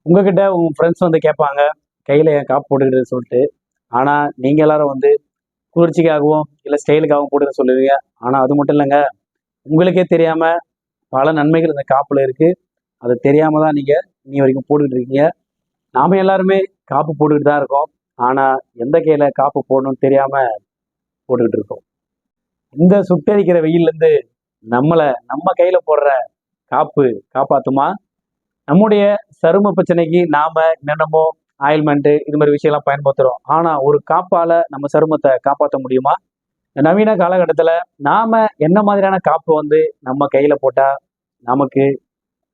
உங்ககிட்ட உங்க ஃப்ரெண்ட்ஸ் வந்து கேட்பாங்க, கையில ஏன் காப்பு போட்டுக்கிட்டு சொல்லிட்டு. ஆனா நீங்க எல்லாரும் வந்து குளிர்ச்சிக்காகவும் இல்ல ஸ்டைலுக்காகவும் போட்டுக்க சொல்லுவீங்க. ஆனா அது மட்டும் இல்லைங்க, உங்களுக்கே தெரியாம பல நன்மைகள் இந்த காப்புல இருக்கு. அது தெரியாம தான் நீங்க இன்னி வரைக்கும் போட்டுக்கிட்டு இருக்கீங்க. நாம எல்லாருமே காப்பு போட்டுக்கிட்டு தான் இருக்கோம். ஆனா எந்த கையில காப்பு போடணும்னு தெரியாம போட்டுக்கிட்டு இருக்கோம். இந்த சுட்டெரிக்கிற வெயில்ல இருந்து நம்ம கையில போடுற காப்பு காப்பாத்துமா? நம்முடைய சரும பிரச்சனைக்கு நாம என்னென்னமோ ஆயில்மெண்ட் இது மாதிரி விஷயம்லாம் பயன்படுத்துறோம். ஆனா ஒரு காப்பால நம்ம சருமத்தை காப்பாற்ற முடியுமா? இந்த நவீன காலகட்டத்துல நாம என்ன மாதிரியான காப்பு வந்து நம்ம கையில போட்டா நமக்கு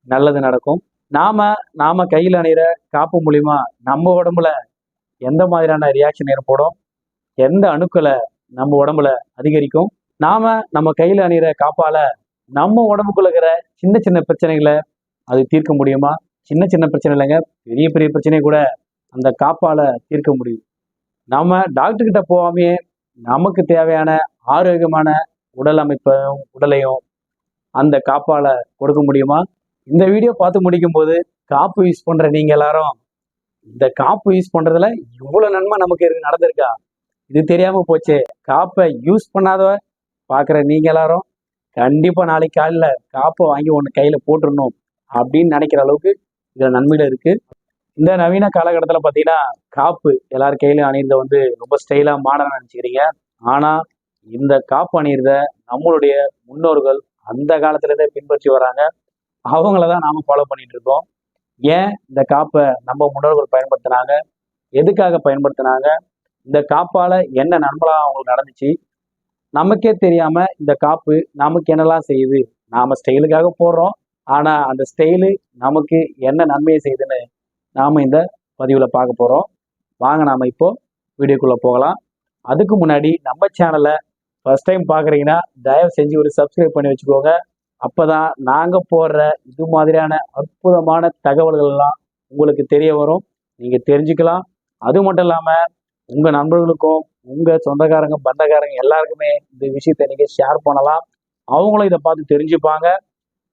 நல்லது நடக்கும்? நாம நாம கையில அணிகிற காப்பு மூலியமா நம்ம உடம்புல எந்த மாதிரியான ரியாக்ஷன் ஏற்படும்? எந்த அணுக்களை நம்ம உடம்புல அதிகரிக்கும்? நாம நம்ம கையில அணிகிற காப்பால நம்ம உடம்புக்குள்ள இருக்கிற சின்ன சின்ன பிரச்சனைகளை அது தீர்க்க முடியுமா? சின்ன சின்ன பிரச்சனை இல்லைங்க, பெரிய பெரிய பிரச்சனையை கூட அந்த காப்பால தீர்க்க முடியும். நாம டாக்டர் கிட்ட போகாமையே நமக்கு தேவையான ஆரோக்கியமான உடல் அமைப்பையும் உடலையும் அந்த காப்பால கொடுக்க முடியுமா? இந்த வீடியோ பார்த்து முடிக்கும் போது காப்பு யூஸ் பண்ற நீங்க எல்லாரும் இந்த காப்பு யூஸ் பண்றதுல இவ்வளவு நன்மை நமக்கு நடந்திருக்கா, இது தெரியாம போச்சே. காப்பை யூஸ் பண்ணாத பாக்குற நீங்க எல்லாரும் கண்டிப்பா நாளைக்கு காலையில காப்பை வாங்கி ஒண்ணு கையில போட்டுடணும் அப்படின்னு நினைக்கிற அளவுக்கு இதுல நன்மைகள் இருக்கு. இந்த நவீன காலகட்டத்துல பாத்தீங்கன்னா காப்பு எல்லார் கையிலும் அணியறத வந்து ரொம்ப ஸ்டைலா மாடர்னா நினைச்சுக்கிறீங்க. ஆனா இந்த காப்பு அணியறத நம்மளுடைய முன்னோர்கள் அந்த காலத்துல இருந்தே பின்பற்றி வராங்க. அவங்களதான் நாம ஃபாலோ பண்ணிட்டு இருக்கோம். ஏன் இந்த காப்பை நம்ம முன்னோர்கள் பயன்படுத்தினாங்க, எதுக்காக பயன்படுத்தினாங்க, இந்த காப்பால என்ன நன்மைலாம் அவங்களுக்கு நடந்துச்சு, நமக்கே தெரியாம இந்த காப்பு நமக்கு என்னெல்லாம் செய்யுது. நாம ஸ்டைலுக்காக போடுறோம். ஆனா அந்த ஸ்டைலு நமக்கு என்ன நன்மையை செய்யுதுன்னு நாம இந்த பதிவுல பார்க்க போறோம். வாங்க நாம இப்போ வீடியோக்குள்ள போகலாம். அதுக்கு முன்னாடி நம்ம சேனலை ஃபர்ஸ்ட் டைம் பாக்குறீங்கன்னா தயவு செஞ்சு ஒரு சப்ஸ்கிரைப் பண்ணி வச்சுக்கோங்க. அப்பதான் நாங்க போடுற இது மாதிரியான அற்புதமான தகவல்கள் எல்லாம் உங்களுக்கு தெரிய வரும், நீங்க தெரிஞ்சுக்கலாம். அது மட்டும் இல்லாம உங்க நண்பர்களுக்கும் உங்க சொந்தக்காரங்க பந்தக்காரங்க எல்லாருக்குமே இந்த விஷயத்தை நீங்க ஷேர் பண்ணலாம். அவங்களும் இதை பார்த்து தெரிஞ்சுப்பாங்க.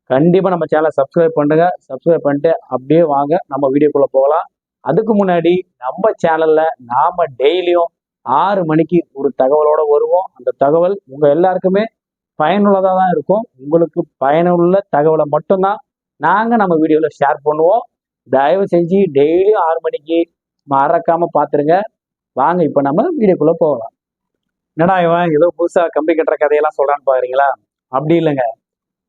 கண்டிப்பா நம்ம சேனலை சப்ஸ்கிரைப் பண்ணுங்க. சப்ஸ்கிரைப் பண்ணிட்டு அப்படியே வாங்க நம்ம வீடியோக்குள்ள போகலாம். அதுக்கு முன்னாடி நம்ம சேனல்ல நாம டெய்லியும் 6 மணிக்கு ஒரு தகவலோட வருவோம். அந்த தகவல் உங்க எல்லாருக்குமே பயனுள்ளதா தான் இருக்கும். உங்களுக்கு பயனுள்ள தகவலை மட்டும்தான் நாங்க நம்ம வீடியோல ஷேர் பண்ணுவோம். தயவு செஞ்சு டெய்லியும் 6 மணிக்கு மறக்காம பாத்துருங்க. வாங்க இப்ப நம்ம வீடியோக்குள்ள போகலாம். என்னடா இவன் ஏதோ புதுசா கம்பி கட்டுற கதையெல்லாம் சொல்றான்னு பாக்குறீங்களா? அப்படி இல்லைங்க.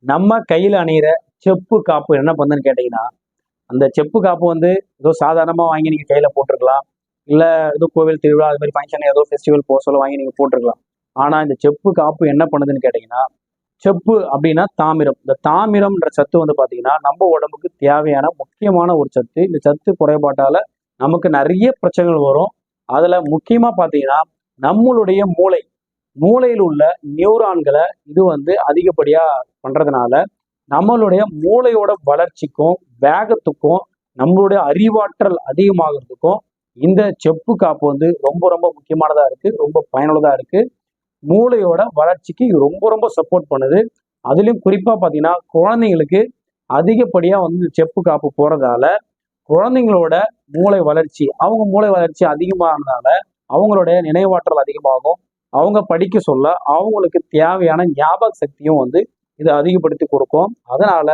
நம்ம கையில அணியிற செப்பு காப்பு என்ன பண்ணுன்னு கேட்டீங்கன்னா, அந்த செப்பு காப்பு வந்து ஏதோ சாதாரணமா வாங்கி நீங்க கையில போட்டிருக்கலாம். இல்ல ஏதோ கோவில் திருவிழா அது மாதிரி ஃபங்க்ஷன் ஏதோ ஃபெஸ்டிவல் போக சொல்ல வாங்கி நீங்க போட்டிருக்கலாம். ஆனா இந்த செப்பு காப்பு என்ன பண்ணுதுன்னு கேட்டீங்கன்னா, செப்பு அப்படின்னா தாமிரம். இந்த தாமிரம்ன்ற சத்து வந்து பாத்தீங்கன்னா நம்ம உடம்புக்கு தேவையான முக்கியமான ஒரு சத்து. இந்த சத்து குறைபாட்டால நமக்கு நிறைய பிரச்சனைகள் வரும். அதுல முக்கியமா பாத்தீங்கன்னா நம்மளுடைய மூளையில் உள்ள நியூரான்களை இது வந்து அதிகப்படியா பண்றதுனால நம்மளுடைய மூளையோட வளர்ச்சிக்கும் வேகத்துக்கும் நம்மளுடைய அறிவாற்றல் அதிகமாகிறதுக்கும் இந்த செப்பு காப்பு வந்து ரொம்ப ரொம்ப முக்கியமானதா இருக்கு, ரொம்ப பயனுள்ளதா இருக்கு. மூளையோட வளர்ச்சிக்கு இது ரொம்ப ரொம்ப சப்போர்ட் பண்ணுது. அதுலயும் குறிப்பா பாத்தீங்கன்னா குழந்தைங்களுக்கு அதிகப்படியா வந்து செப்பு காப்பு போறதால குழந்தைங்களோட அவங்க மூளை வளர்ச்சி அதிகமானதால அவங்களுடைய நினைவாற்றல் அதிகமாகும். அவங்க படிக்க சொல்ல அவங்களுக்கு தேவையான ஞாபக சக்தியும் வந்து இது அதிகப்படுத்தி கொடுக்கும். அதனால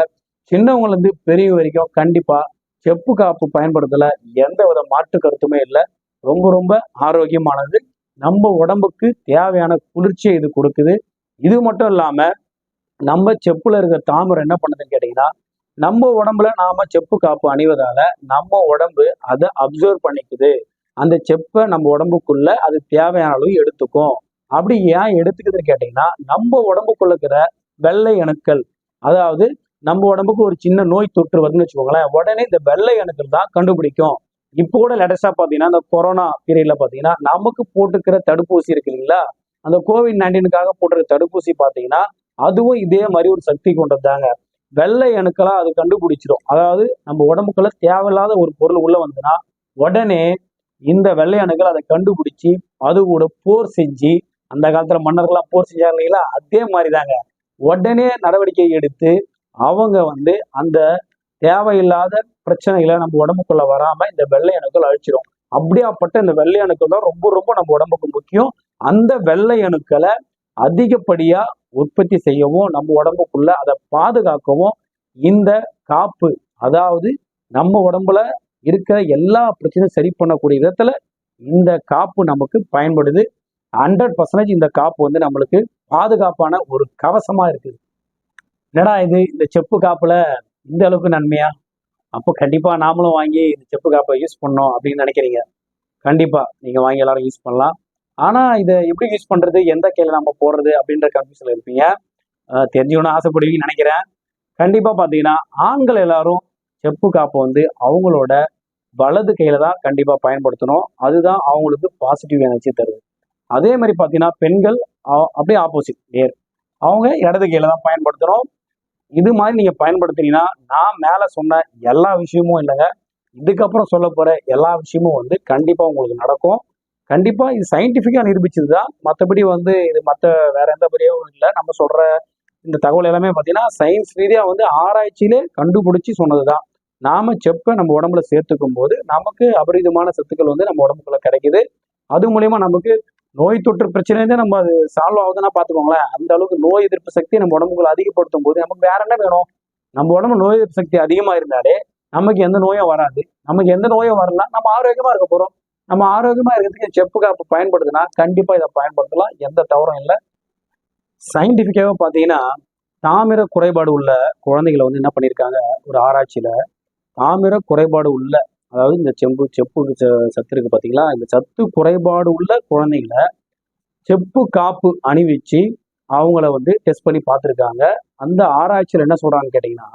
சின்னவங்கல இருந்து பெரியவங்க வரைக்கும் கண்டிப்பா செப்பு காப்பு பயன்படுத்தல எந்த வித மாற்று கருத்துமே இல்லை. ரொம்ப ரொம்ப ஆரோக்கியமானது. நம்ம உடம்புக்கு தேவையான குளிர்ச்சியை இது கொடுக்குது. இது மட்டும் இல்லாம நம்ம செப்புல இருக்கிற தாமிரம் என்ன பண்ணுதுன்னு கேட்டீங்கன்னா, நம்ம உடம்புல நாம செப்பு காப்பு அணிவதால நம்ம உடம்பு அதை அப்சர்வ் பண்ணிக்குது. அந்த செப்பை நம்ம உடம்புக்குள்ள அது தேவையான அளவு எடுத்துக்கும். அப்படி ஏன் எடுத்துக்குதுன்னு கேட்டீங்கன்னா, நம்ம உடம்புக்குள்ள இருக்கிற வெள்ளை அணுக்கள், அதாவது நம்ம உடம்புக்கு ஒரு சின்ன நோய் தொற்று வருதுன்னு வச்சுக்கோங்களேன், உடனே இந்த வெள்ளை அணுக்கள் தான் கண்டுபிடிக்கும். இப்போ கூட லேட்டஸ்டா பாத்தீங்கன்னா இந்த கொரோனா பீரியட்ல பாத்தீங்கன்னா நமக்கு போட்டுக்கிற தடுப்பூசி இருக்கு இல்லைங்களா, அந்த COVID-19க்காக போட்டுக்கிற தடுப்பூசி பாத்தீங்கன்னா அதுவும் இதே மாதிரி ஒரு சக்தி கொண்டதாங்க. வெள்ளை அணுக்களா அது கண்டுபிடிச்சிடும். அதாவது நம்ம உடம்புக்குள்ள தேவையில்லாத ஒரு பொருள் உள்ள வந்துன்னா உடனே இந்த வெள்ளை அணுக்கள் அதை கண்டுபிடிச்சு அது கூட போர் செஞ்சு, அந்த காலத்துல மன்னர்கள்லாம் போர் செஞ்சாங்க இல்லைங்களா, அதே மாதிரிதாங்க உடனே நடவடிக்கை எடுத்து அவங்க வந்து அந்த தேவையில்லாத பிரச்சனைகளை நம்ம உடம்புக்குள்ள வராம இந்த வெள்ளை அணுக்கள் அழிச்சிடும். அப்படியாப்பட்ட இந்த வெள்ளை அணுக்கள் தான் ரொம்ப ரொம்ப நம்ம உடம்புக்கு முக்கியம். அந்த வெள்ளை அணுக்களை அதிகப்படியா உற்பத்தி செய்யவும் நம்ம உடம்புக்குள்ள அதை பாதுகாக்கவும் இந்த காப்பு, அதாவது நம்ம உடம்புல இருக்கிற எல்லா பிரச்சனையும் சரி பண்ணக்கூடிய விதத்துல இந்த காப்பு நமக்கு பயன்படுது. 100% இந்த காப்பு வந்து நம்மளுக்கு பாதுகாப்பான ஒரு கவசமா இருக்குது. என்னடா இது, இந்த செப்பு காப்புல இந்த அளவுக்கு நன்மையா? அப்போ கண்டிப்பா நாமளும் வாங்கி இந்த செப்பு காப்பை யூஸ் பண்ணோம் அப்படின்னு நினைக்கிறீங்க. கண்டிப்பா நீங்க வாங்கி எல்லாரும் யூஸ் பண்ணலாம். ஆனா இதை எப்படி யூஸ் பண்றது, எந்த கையில நம்ம போடுறது அப்படின்ற கன்ஃபியூஷன்ல இருப்பீங்க. தெரிஞ்சுக்கணும்னு ஆசைப்படுவீங்கன்னு நினைக்கிறேன். கண்டிப்பா பாத்தீங்கன்னா ஆண்கள் எல்லாரும் செப்பு காப்பை வந்து அவங்களோட வலது கையில தான் கண்டிப்பா பயன்படுத்தணும். அதுதான் அவங்களுக்கு பாசிட்டிவ் எனர்ஜி தருது. அதே மாதிரி பாத்தீங்கன்னா பெண்கள் அப்படியே ஆப்போசிட் நேர், அவங்க இடது கையில தான் பயன்படுத்தணும். இது மாதிரி நீங்க பயன்படுத்தினீங்கன்னா நான் மேல சொன்ன எல்லா விஷயமும் இல்லைங்க, இதுக்கப்புறம் சொல்ல போற எல்லா விஷயமும் வந்து கண்டிப்பா உங்களுக்கு நடக்கும். கண்டிப்பா இது சயின்டிபிக்கா நிரூபிச்சதுதான். மற்றபடி வந்து இது வேற எந்த படியும் இல்லை. நம்ம சொல்ற இந்த தகவல் எல்லாமே பாத்தீங்கன்னா சயின்ஸ் ரீதியா வந்து ஆராய்ச்சியிலே கண்டுபிடிச்சு சொன்னதுதான். நாம செப்பை நம்ம உடம்புல சேர்த்துக்கும் போது நமக்கு அபரிதமான சத்துக்கள் வந்து நம்ம உடம்புக்குள்ள கிடைக்குது. அது மூலியமா நமக்கு நோய் தொற்று பிரச்சனை நம்ம அது சால்வ் ஆகுதுன்னா பாத்துக்கோங்களேன். அந்த அளவுக்கு நோய் எதிர்ப்பு சக்தி நம்ம உடம்புக்குள்ள அதிகப்படுத்தும் போது நமக்கு வேற என்ன வேணும்? நம்ம உடம்பு நோய் எதிர்ப்பு சக்தி அதிகமா இருந்தாலே நமக்கு எந்த நோயும் வராது. நமக்கு எந்த நோயும் வரலாம், நம்ம ஆரோக்கியமா இருக்க போறோம். நம்ம ஆரோக்கியமா இருக்கிறதுக்கு செப்பு காப்பு பயன்படுத்தினா கண்டிப்பா இதை பயன்படுத்தலாம், எந்த தவறும் இல்லை. சயின்டிபிக்காக பாத்தீங்கன்னா தாமிர குறைபாடு உள்ள குழந்தைகளை வந்து என்ன பண்ணியிருக்காங்க, ஒரு ஆராய்ச்சியில தாமிர குறைபாடு உள்ள, அதாவது இந்த செப்பு சத்து இருக்கு பாத்தீங்களா, இந்த சத்து குறைபாடு உள்ள குழந்தைங்களை செப்பு காப்பு அணிவிச்சு அவங்கள வந்து டெஸ்ட் பண்ணி பார்த்துருக்காங்க. அந்த ஆராய்ச்சியில் என்ன சொல்றாங்கன்னு கேட்டீங்கன்னா,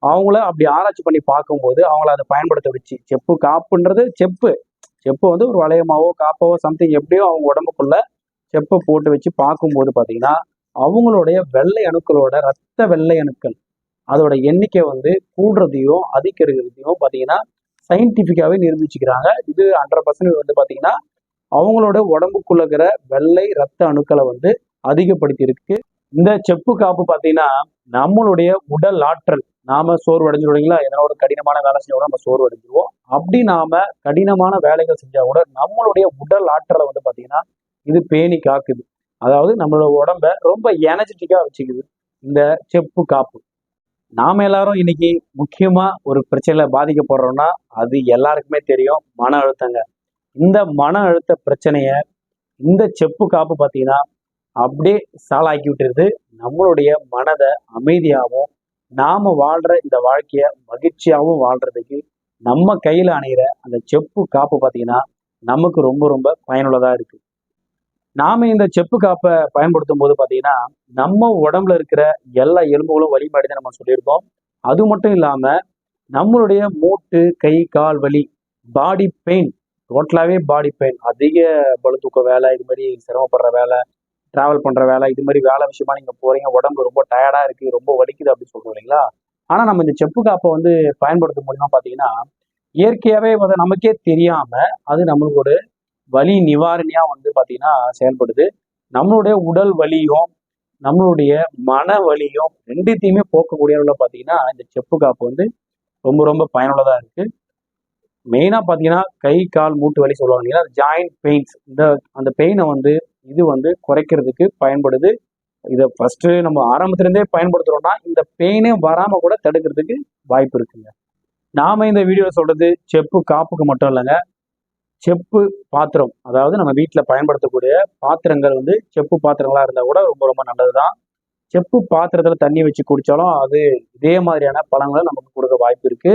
அவங்கள அப்படி ஆராய்ச்சி பண்ணி பார்க்கும்போது அவங்கள அதை பயன்படுத்த வச்சு, செப்பு காப்புன்றது செப்பு வந்து ஒரு வளையமாவோ காப்பாவோ சம்திங் எப்படியோ அவங்க உடம்புக்குள்ள செப்பை போட்டு வச்சு பார்க்கும்போது பாத்தீங்கன்னா அவங்களுடைய வெள்ளை அணுக்களோட ரத்த வெள்ளை அணுக்கள் அதோட எண்ணிக்கை வந்து கூடுறதையும் அதிகரிக்கிறதையும் பாத்தீங்கன்னா சயின்டிபிக்காவே நிரூபிச்சுக்கிறாங்க. இது 100% வந்து பாத்தீங்கன்னா அவங்களோட உடம்புக்குள்ள இருக்கிற வெள்ளை ரத்த அணுக்களை வந்து அதிகப்படுத்தி இருக்கு. இந்த செப்பு காப்பு பாத்தீங்கன்னா நம்மளுடைய உடல் ஆற்றல், நாம சோர்வு அடைஞ்சிருவீங்களா, எதனா ஒரு கடினமான வேலை செஞ்சா கூட நம்ம சோர்வு அடைஞ்சிருவோம். அப்படி நாம கடினமான வேலைகள் செஞ்சா கூட நம்மளுடைய உடல் ஆற்றலை வந்து பாத்தீங்கன்னா இது பேணி காக்குது. அதாவது நம்மளோட உடம்ப ரொம்ப எனர்ஜெட்டிக்கா வச்சுக்குது இந்த செப்பு காப்பு. நாம எல்லாரும் இன்னைக்கு முக்கியமா ஒரு பிரச்சனையில பாதிக்கப்படுறோம்னா அது எல்லாருக்குமே தெரியும், மன அழுத்தங்க. இந்த மன அழுத்த பிரச்சனைய இந்த செப்பு காப்பு பாத்தீங்கன்னா அப்படியே சாலாக்கி விட்டுருது. நம்மளுடைய மனதை அமைதியாகவும் நாம வாழ்ற இந்த வாழ்க்கைய மகிழ்ச்சியாகவும் வாழ்றதுக்கு நம்ம கையில அணைகிற அந்த செப்பு காப்பு பாத்தீங்கன்னா நமக்கு ரொம்ப ரொம்ப பயனுள்ளதா இருக்கு. நாம இந்த செப்பு காப்பை பயன்படுத்தும் போது பாத்தீங்கன்னா நம்ம உடம்புல இருக்கிற எல்லா எலும்புகளும் வலிமையடைந்து நம்ம சொல்லியிருக்கோம். அது மட்டும் இல்லாம நம்மளுடைய மூட்டு கை கால் வலி, பாடி பெயின், டோட்டலாவே பாடி பெயின், அதிக பளு தூக்க வேலை, இது மாதிரி சிரமப்படுற வேலை, டிராவல் பண்ற வேலை, இது மாதிரி வேலை விஷயமா நீங்க போறீங்க, உடம்பு ரொம்ப டயர்டா இருக்கு, ரொம்ப வலிக்குது அப்படின்னு சொல்றோம் இல்லைங்களா. ஆனா நம்ம இந்த செப்பு காப்பை வந்து பயன்படுத்தும் மூலியமா பாத்தீங்கன்னா இயற்கையாவே வந்து நமக்கே தெரியாம அது நம்மளுக்கு ஒரு வலி நிவாரணியா வந்து பாத்தீங்கன்னா செயல்படுது. நம்மளுடைய உடல் வலியும் நம்மளுடைய மன வலியும் ரெண்டுத்தையுமே போக்கக்கூடிய அளவுல பாத்தீங்கன்னா இந்த செப்பு காப்பு வந்து ரொம்ப ரொம்ப பயனுள்ளதா இருக்கு. மெயினா பாத்தீங்கன்னா கை கால் மூட்டு வலி சொல்லுவாங்க இல்லையா, ஜாயிண்ட் பெயின்ஸ், அந்த பெயினை வந்து இது வந்து குறைக்கிறதுக்கு பயன்படுது. இதை ஃபர்ஸ்ட் நம்ம ஆரம்பத்துல இருந்தே பயன்படுத்துறோம்னா இந்த பெயினே வராம கூட தடுக்கிறதுக்கு வாய்ப்பு இருக்குங்க. நாம இந்த வீடியோ சொல்றது செப்பு காப்புக்கு மட்டும் இல்லைங்க, செப்பு பாத்திரம், அதாவது நம்ம வீட்டில் பயன்படுத்தக்கூடிய பாத்திரங்கள் வந்து செப்பு பாத்திரங்களா இருந்தால் கூட ரொம்ப ரொம்ப நல்லதுதான். செப்பு பாத்திரத்துல தண்ணி வச்சு குடிச்சாலும் அது இதே மாதிரியான பலன்களை நமக்கு கொடுக்க வாய்ப்பு இருக்கு.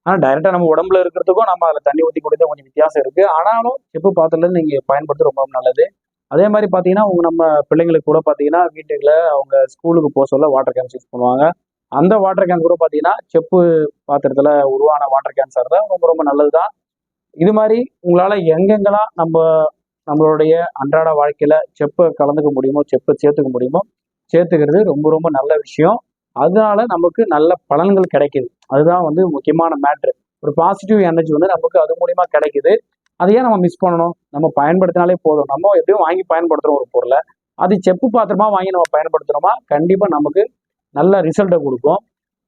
ஆனால் டைரக்டா நம்ம உடம்புல இருக்கிறதுக்கும் நம்ம அதில் தண்ணி ஊற்றி குடித்தா கொஞ்சம் வித்தியாசம் இருக்கு. ஆனாலும் செப்பு பாத்திரத்துல நீங்க பயன்படுத்த ரொம்ப நல்லது. அதே மாதிரி பார்த்தீங்கன்னா நம்ம பிள்ளைங்களுக்கு கூட பார்த்தீங்கன்னா வீட்டுல அவங்க ஸ்கூலுக்கு போக சொல்ல வாட்டர் கேன்ஸ் யூஸ் பண்ணுவாங்க. அந்த வாட்டர் கேன் கூட பார்த்தீங்கன்னா செப்பு பாத்திரத்துல உருவான வாட்டர் கேன்ஸாக இருந்தால் ரொம்ப ரொம்ப நல்லதுதான். இது மாதிரி உங்களால எங்கெங்கெல்லாம் நம்மளுடைய அன்றாட வாழ்க்கையில செப்பை கலந்துக்க முடியுமோ, செப்பை சேர்த்துக்க முடியுமோ சேர்த்துக்கிறது ரொம்ப ரொம்ப நல்ல விஷயம். அதனால நமக்கு நல்ல பலன்கள் கிடைக்குது. அதுதான் வந்து முக்கியமான மேட்ரு. ஒரு பாசிட்டிவ் எனர்ஜி வந்து நமக்கு அது மூலியமா கிடைக்குது. அதையே நம்ம மிஸ் பண்ணணும். நம்ம பயன்படுத்தினாலே போதும். நம்ம எப்படியும் வாங்கி பயன்படுத்துறோம் ஒரு பொருளை, அது செப்பு பாத்திரமா வாங்கி நம்ம பயன்படுத்துறோமா கண்டிப்பா நமக்கு நல்ல ரிசல்ட்டை கொடுக்கும்.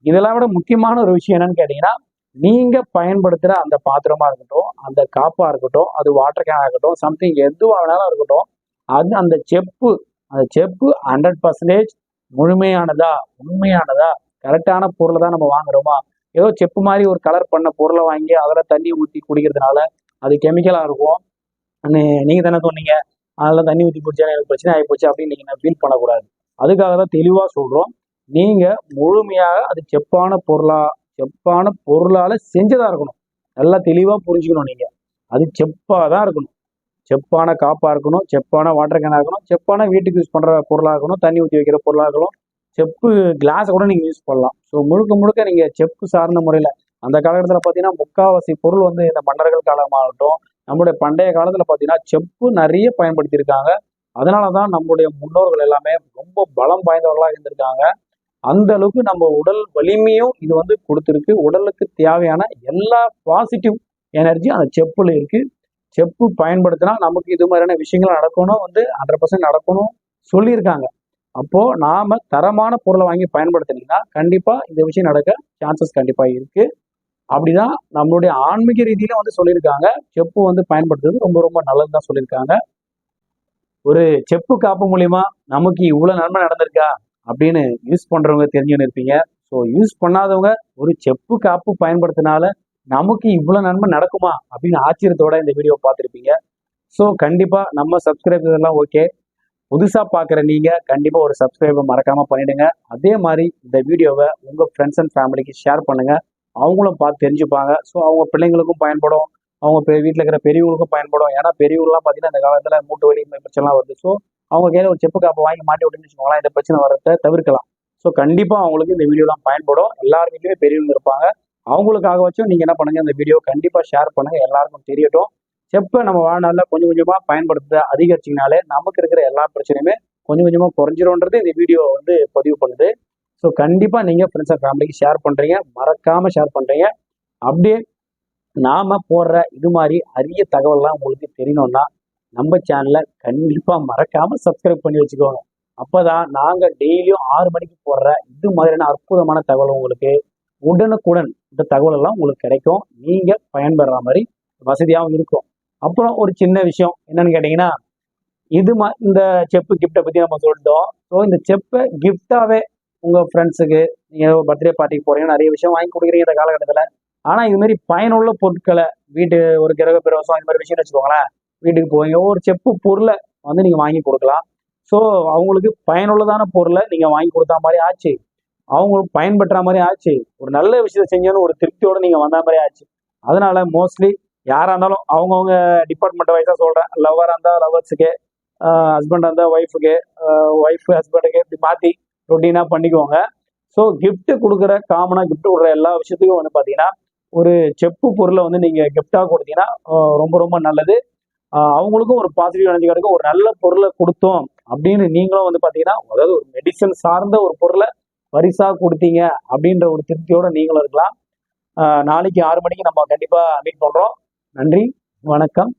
இதெல்லாம் விட முக்கியமான ஒரு விஷயம் என்னன்னு கேட்டீங்கன்னா, நீங்க பயன்படுத்துற அந்த பாத்திரமா இருக்கட்டும், அந்த காப்பா இருக்கட்டும், அது வாட்டர் கேனா இருக்கட்டும், சம்திங் எதுவா வேணாலும் இருக்கட்டும், அது அந்த செப்பு 100% முழுமையானதா, உண்மையானதா, கரெக்டான பொருளை தான் நம்ம வாங்குறோமா? ஏதோ செப்பு மாதிரி ஒரு கலர் பண்ண பொருளை வாங்கி அதில் தண்ணி ஊற்றி குடிக்கிறதுனால அது கெமிக்கலா இருக்கும். நீங்க தானே சொன்னீங்க, அதெல்லாம் தண்ணி ஊற்றி குடிச்சா எனக்கு பிரச்சனை ஆகிப்போச்சு அப்படின்னு நீங்க ஃபீல் பண்ணக்கூடாது. அதுக்காக தான் தெளிவா சொல்றோம். நீங்க முழுமையாக அது செப்பான பொருளால செஞ்சதா இருக்கணும். நல்லா தெளிவா புரிஞ்சுக்கணும் நீங்க. அது செப்பா தான் இருக்கணும். செப்பான காப்பா இருக்கணும், செப்பான வாட்டர் கேனா இருக்கணும், செப்பான வீட்டுக்கு யூஸ் பண்ற பொருளா இருக்கணும், தண்ணி ஊற்றி வைக்கிற பொருளா இருக்கணும். செப்பு கிளாஸை கூட நீங்க யூஸ் பண்ணலாம். ஸோ முழுக்க முழுக்க நீங்க செப்பு சார்ந்த முறையில அந்த காலகட்டத்தில் பார்த்தீங்கன்னா முக்காவாசி பொருள் வந்து இந்த மன்னர்கள் காலமாகட்டும், நம்முடைய பண்டைய காலத்துல பார்த்தீங்கன்னா செப்பு நிறைய பயன்படுத்தியிருக்காங்க. அதனாலதான் நம்முடைய முன்னோர்கள் எல்லாமே ரொம்ப பலம் வாய்ந்தவர்களா இருந்திருக்காங்க. அந்த அளவுக்கு நம்ம உடல் வலிமையும் இது வந்து கொடுத்துருக்கு. உடலுக்கு தேவையான எல்லா பாசிட்டிவ் எனர்ஜி அந்த செப்புல இருக்கு. செப்பு பயன்படுத்தினா நமக்கு இது மாதிரியான விஷயங்கள் நடக்கணும், வந்து 100% நடக்கணும் சொல்லியிருக்காங்க. அப்போ நாம தரமான பொருளை வாங்கி பயன்படுத்தினீங்கன்னா கண்டிப்பா இந்த விஷயம் நடக்க சான்சஸ் கண்டிப்பா இருக்கு. அப்படிதான் நம்மளுடைய ஆன்மீக ரீதியில வந்து சொல்லியிருக்காங்க. செப்பு வந்து பயன்படுத்துறது ரொம்ப ரொம்ப நல்லதுதான் சொல்லியிருக்காங்க. ஒரு செப்பு காப்பு மூலியமா நமக்கு இவ்வளவு நன்மை நடந்திருக்கா அப்படின்னு யூஸ் பண்றவங்க தெரிஞ்சுன்னு இருப்பீங்க. ஸோ யூஸ் பண்ணாதவங்க ஒரு செப்பு காப்பு பயன்படுத்தினால நமக்கு இவ்வளவு நன்மை நடக்குமா அப்படின்னு ஆச்சரியத்தோட இந்த வீடியோ பார்த்துருப்பீங்க. ஸோ கண்டிப்பா நம்ம சப்ஸ்கிரைபர் எல்லாம் ஓகே. புதுசா பார்க்குற நீங்க கண்டிப்பா ஒரு சப்ஸ்கிரைபர் மறக்காம பண்ணிடுங்க. அதே மாதிரி இந்த வீடியோவை உங்க ஃப்ரெண்ட்ஸ் அண்ட் ஃபேமிலிக்கு ஷேர் பண்ணுங்க. அவங்களும் பார்த்து தெரிஞ்சுப்பாங்க. ஸோ அவங்க பிள்ளைங்களுக்கும் பயன்படும், அவங்க வீட்டில் இருக்கிற பெரியவங்களுக்கும் பயன்படும். ஏன்னா பெரியவங்களாம் பார்த்தீங்கன்னா இந்த காலத்துல மூட்டு வலி இந்த மாதிரி பிரச்சனைலாம் வருது. ஸோ அவங்க கையில ஒரு செப்பு காப்பை வாங்கி மாட்டி விட்டுன்னு வச்சுக்கோங்களேன், இந்த பிரச்சனை வரதை தவிர்க்கலாம். ஸோ கண்டிப்பா அவங்களுக்கு இந்த வீடியோலாம் பயன்படும். எல்லார் வீட்லயுமே பெரியவங்க இருப்பாங்க. அவங்களுக்காக வச்சும் நீங்க என்ன பண்ணுங்க, இந்த வீடியோ கண்டிப்பா ஷேர் பண்ணுங்க, எல்லாருக்கும் தெரியட்டும். செப்பை நம்ம வாழ்நாள்ல கொஞ்சம் கொஞ்சமா பயன்படுத்த அதிகரிச்சிங்கனாலே நமக்கு இருக்கிற எல்லா பிரச்சனையுமே கொஞ்சம் கொஞ்சமா குறைஞ்சிரும்ன்றது இந்த வீடியோ வந்து பதிவு பண்ணுது. ஸோ கண்டிப்பா நீங்க ஃப்ரெண்ட்ஸ் அண்ட் ஃபேமிலிக்கு ஷேர் பண்றீங்க, மறக்காம ஷேர் பண்றீங்க. அப்படியே நாம போடுற இது மாதிரி அரிய தகவல்லாம் உங்களுக்கு தெரியணும்னா நம்ம சேனலை கண்டிப்பா மறக்காம சப்ஸ்கிரைப் பண்ணி வச்சுக்கோங்க. அப்பதான் நாங்க டெய்லியும் 6 மணிக்கு போடுற இது மாதிரியான அற்புதமான தகவல் உங்களுக்கு உடனுக்குடன் இந்த தகவல் எல்லாம் உங்களுக்கு கிடைக்கும். நீங்க பயன்பெற மாதிரி வசதியாகவும் இருக்கும். அப்புறம் ஒரு சின்ன விஷயம் என்னன்னு கேட்டீங்கன்னா, இந்த செப்பு கிஃப்டை பத்தி நம்ம சொல்லிட்டோம். ஸோ இந்த செப்பை கிஃப்டாவே உங்க ஃப்ரெண்ட்ஸுக்கு நீங்க பர்த்டே பார்ட்டிக்கு போறீங்க, நிறைய விஷயம் வாங்கி கொடுக்குறீங்க இந்த காலகட்டத்துல. ஆனா இது மாதிரி பயனுள்ள பொருட்களை வீட்டு ஒரு கிரக பிரவேசம் இந்த மாதிரி விஷயம் வச்சுக்கோங்களேன், வீட்டுக்கு போவீங்க, ஒரு செப்பு பொருளை வந்து நீங்க வாங்கி கொடுக்கலாம். ஸோ அவங்களுக்கு பயனுள்ளதான பொருளை நீங்க வாங்கி கொடுத்தா மாதிரி ஆச்சு, அவங்களுக்கு பயன்பெற்ற மாதிரி ஆச்சு, ஒரு நல்ல விஷயத்தை செஞ்சோன்னு ஒரு திருப்தியோட நீங்க வந்த மாதிரி ஆச்சு. அதனால மோஸ்ட்லி யாரா இருந்தாலும் அவங்கவுங்க டிபார்ட்மெண்ட் வைஸா சொல்றேன், லவ்வரா இருந்தா லவ்வர்ஸுக்கு, ஹஸ்பண்டா இருந்தா ஒய்ஃபுக்கு, ஒய்ஃப் ஹஸ்பண்டுக்கு, இப்படி மாத்தி ரொட்டீனா பண்ணிக்குவாங்க. ஸோ கிஃப்ட் கொடுக்குற காமனா கிஃப்ட் கொடுக்குற எல்லா விஷயத்துக்கும் வந்து பாத்தீங்கன்னா ஒரு செப்பு பொருளை வந்து நீங்க கிஃப்டா கொடுத்தீங்கன்னா ரொம்ப ரொம்ப நல்லது. அவங்களுக்கும் ஒரு பாசிட்டிவ் எனர்ஜி கிடைக்கும். ஒரு நல்ல பொருளை கொடுத்தோம் அப்படின்னு நீங்களும் வந்து பாத்தீங்கன்னா, அதாவது ஒரு மெடிசன் சார்ந்த ஒரு பொருளை பரிசா கொடுத்தீங்க அப்படின்ற ஒரு திருப்தியோட நீங்களும் இருக்கலாம். நாளைக்கு 6 மணிக்கு நம்ம கண்டிப்பா மீட் பண்றோம். நன்றி, வணக்கம்.